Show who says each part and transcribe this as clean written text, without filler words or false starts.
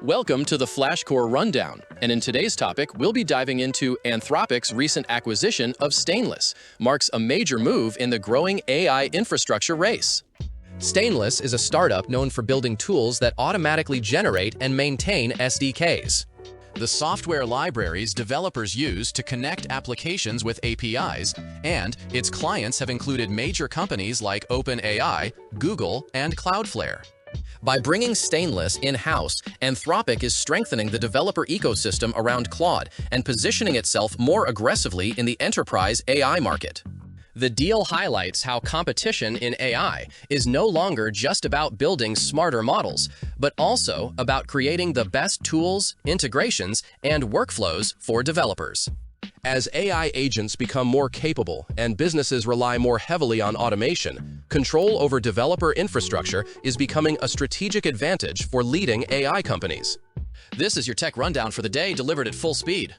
Speaker 1: Welcome to the FlashCore Rundown, and in today's topic, we'll be diving into Anthropic's recent acquisition of Stainless, marks a major move in the growing AI infrastructure race. Stainless is a startup known for building tools that automatically generate and maintain SDKs. The software libraries developers use to connect applications with APIs, and its clients have included major companies like OpenAI, Google, and Cloudflare. By bringing Stainless in-house, Anthropic is strengthening the developer ecosystem around Claude and positioning itself more aggressively in the enterprise AI market. The deal highlights how competition in AI is no longer just about building smarter models, but also about creating the best tools, integrations, and workflows for developers. As AI agents become more capable and businesses rely more heavily on automation, control over developer infrastructure is becoming a strategic advantage for leading AI companies. This is your tech rundown for the day, delivered at full speed.